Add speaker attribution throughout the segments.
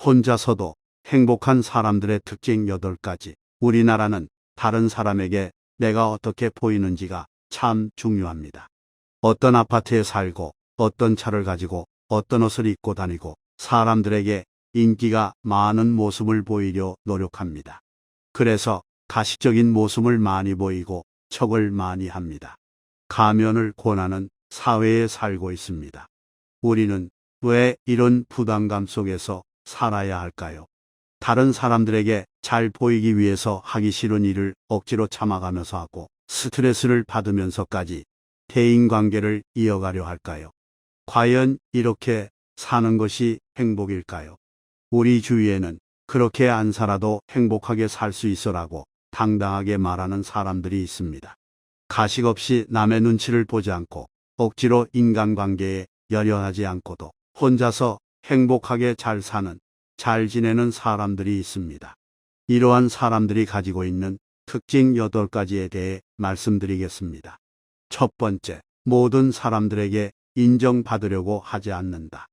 Speaker 1: 혼자서도 행복한 사람들의 특징 8가지. 우리나라는 다른 사람에게 내가 어떻게 보이는지가 참 중요합니다. 어떤 아파트에 살고, 어떤 차를 가지고, 어떤 옷을 입고 다니고, 사람들에게 인기가 많은 모습을 보이려 노력합니다. 그래서 가식적인 모습을 많이 보이고 척을 많이 합니다. 가면을 권하는 사회에 살고 있습니다. 우리는 왜 이런 부담감 속에서 살아야 할까요? 다른 사람들에게 잘 보이기 위해서 하기 싫은 일을 억지로 참아가면서 하고 스트레스를 받으면서까지 대인관계를 이어가려 할까요? 과연 이렇게 사는 것이 행복일까요? 우리 주위에는 그렇게 안 살아도 행복하게 살 수 있어라고 당당하게 말하는 사람들이 있습니다. 가식 없이 남의 눈치를 보지 않고 억지로 인간관계에 열연하지 않고도 혼자서 행복하게 잘 사는, 잘 지내는 사람들이 있습니다. 이러한 사람들이 가지고 있는 특징 8가지에 대해 말씀드리겠습니다. 첫 번째, 모든 사람들에게 인정받으려고 하지 않는다.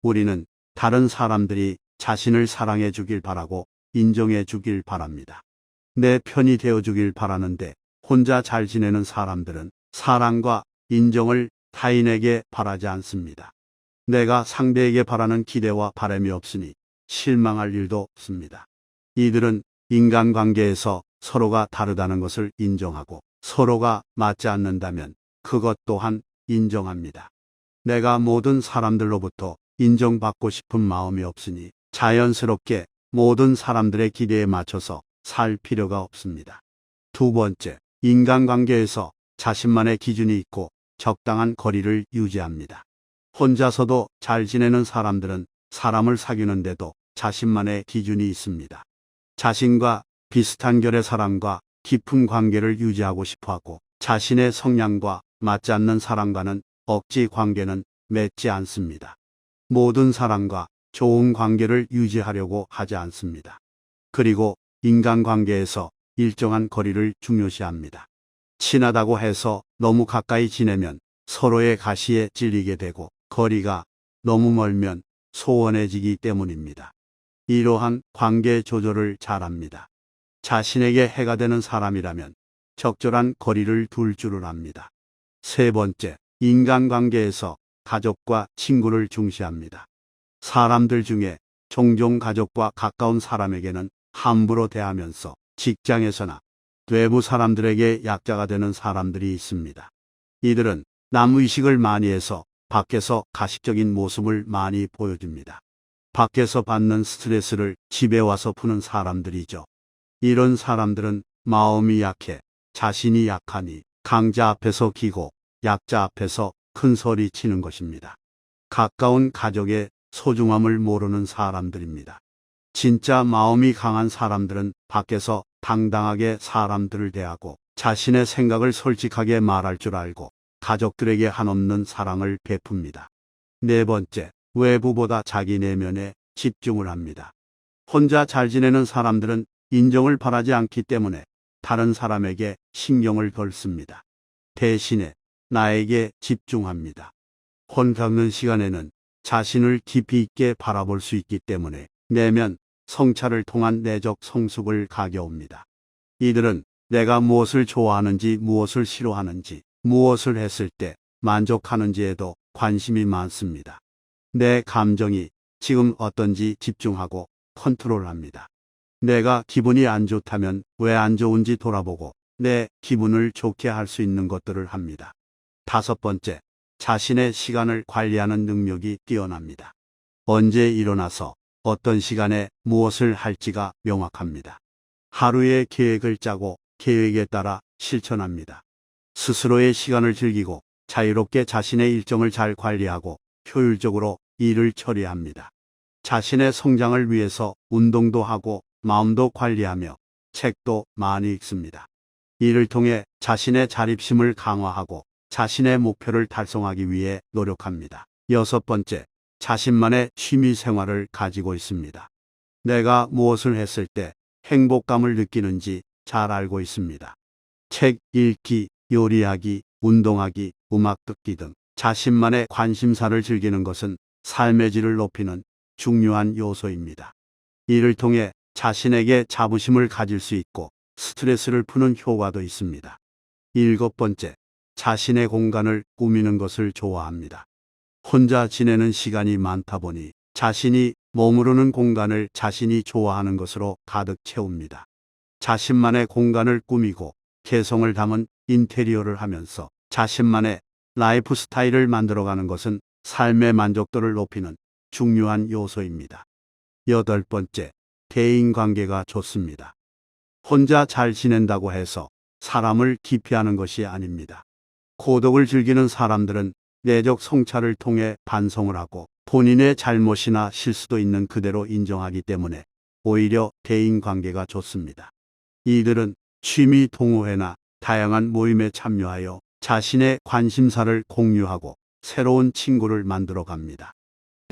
Speaker 1: 우리는 다른 사람들이 자신을 사랑해 주길 바라고 인정해 주길 바랍니다. 내 편이 되어 주길 바라는데 혼자 잘 지내는 사람들은 사랑과 인정을 타인에게 바라지 않습니다. 내가 상대에게 바라는 기대와 바람이 없으니 실망할 일도 없습니다. 이들은 인간관계에서 서로가 다르다는 것을 인정하고 서로가 맞지 않는다면 그것 또한 인정합니다. 내가 모든 사람들로부터 인정받고 싶은 마음이 없으니 자연스럽게 모든 사람들의 기대에 맞춰서 살 필요가 없습니다. 두 번째, 인간관계에서 자신만의 기준이 있고 적당한 거리를 유지합니다. 혼자서도 잘 지내는 사람들은 사람을 사귀는데도 자신만의 기준이 있습니다. 자신과 비슷한 결의 사람과 깊은 관계를 유지하고 싶어하고 자신의 성향과 맞지 않는 사람과는 억지 관계는 맺지 않습니다. 모든 사람과 좋은 관계를 유지하려고 하지 않습니다. 그리고 인간관계에서 일정한 거리를 중요시합니다. 친하다고 해서 너무 가까이 지내면 서로의 가시에 찔리게 되고 거리가 너무 멀면 소원해지기 때문입니다. 이러한 관계 조절을 잘합니다. 자신에게 해가 되는 사람이라면 적절한 거리를 둘 줄을 압니다. 세 번째, 인간관계에서 가족과 친구를 중시합니다. 사람들 중에 종종 가족과 가까운 사람에게는 함부로 대하면서 직장에서나 외부 사람들에게 약자가 되는 사람들이 있습니다. 이들은 남의식을 많이 해서 밖에서 가식적인 모습을 많이 보여줍니다. 밖에서 받는 스트레스를 집에 와서 푸는 사람들이죠. 이런 사람들은 마음이 약해 자신이 약하니 강자 앞에서 기고 약자 앞에서 큰 소리 치는 것입니다. 가까운 가족의 소중함을 모르는 사람들입니다. 진짜 마음이 강한 사람들은 밖에서 당당하게 사람들을 대하고 자신의 생각을 솔직하게 말할 줄 알고 가족들에게 한없는 사랑을 베풉니다. 네 번째, 외부보다 자기 내면에 집중을 합니다. 혼자 잘 지내는 사람들은 인정을 바라지 않기 때문에 다른 사람에게 신경을 덜 씁니다. 대신에 나에게 집중합니다. 혼자 있는 시간에는 자신을 깊이 있게 바라볼 수 있기 때문에 내면 성찰을 통한 내적 성숙을 가져옵니다. 이들은 내가 무엇을 좋아하는지 무엇을 싫어하는지 무엇을 했을 때 만족하는지에도 관심이 많습니다. 내 감정이 지금 어떤지 집중하고 컨트롤합니다. 내가 기분이 안 좋다면 왜 안 좋은지 돌아보고 내 기분을 좋게 할 수 있는 것들을 합니다. 다섯 번째, 자신의 시간을 관리하는 능력이 뛰어납니다. 언제 일어나서 어떤 시간에 무엇을 할지가 명확합니다. 하루의 계획을 짜고 계획에 따라 실천합니다. 스스로의 시간을 즐기고 자유롭게 자신의 일정을 잘 관리하고 효율적으로 일을 처리합니다. 자신의 성장을 위해서 운동도 하고 마음도 관리하며 책도 많이 읽습니다. 이를 통해 자신의 자립심을 강화하고 자신의 목표를 달성하기 위해 노력합니다. 여섯 번째, 자신만의 취미 생활을 가지고 있습니다. 내가 무엇을 했을 때 행복감을 느끼는지 잘 알고 있습니다. 책 읽기, 요리하기, 운동하기, 음악 듣기 등 자신만의 관심사를 즐기는 것은 삶의 질을 높이는 중요한 요소입니다. 이를 통해 자신에게 자부심을 가질 수 있고 스트레스를 푸는 효과도 있습니다. 7번째, 자신의 공간을 꾸미는 것을 좋아합니다. 혼자 지내는 시간이 많다 보니 자신이 머무르는 공간을 자신이 좋아하는 것으로 가득 채웁니다. 자신만의 공간을 꾸미고 개성을 담은 인테리어를 하면서 자신만의 라이프 스타일을 만들어가는 것은 삶의 만족도를 높이는 중요한 요소입니다. 8번째, 대인관계가 좋습니다. 혼자 잘 지낸다고 해서 사람을 기피하는 것이 아닙니다. 고독을 즐기는 사람들은 내적 성찰을 통해 반성을 하고 본인의 잘못이나 실수도 있는 그대로 인정하기 때문에 오히려 대인관계가 좋습니다. 이들은 취미 동호회나 다양한 모임에 참여하여 자신의 관심사를 공유하고 새로운 친구를 만들어 갑니다.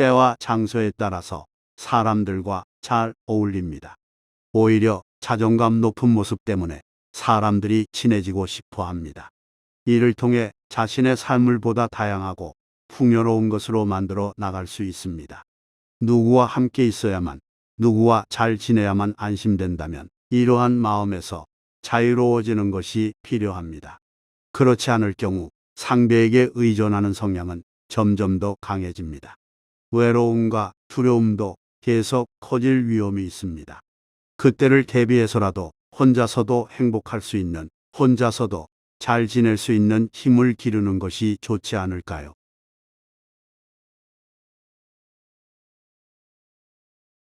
Speaker 1: 때와 장소에 따라서 사람들과 잘 어울립니다. 오히려 자존감 높은 모습 때문에 사람들이 친해지고 싶어 합니다. 이를 통해 자신의 삶을 보다 다양하고 풍요로운 것으로 만들어 나갈 수 있습니다. 누구와 함께 있어야만, 누구와 잘 지내야만 안심된다면 이러한 마음에서 자유로워지는 것이 필요합니다. 그렇지 않을 경우 상대에게 의존하는 성향은 점점 더 강해집니다. 외로움과 두려움도 계속 커질 위험이 있습니다. 그때를 대비해서라도 혼자서도 행복할 수 있는, 혼자서도 잘 지낼 수 있는 힘을 기르는 것이 좋지 않을까요?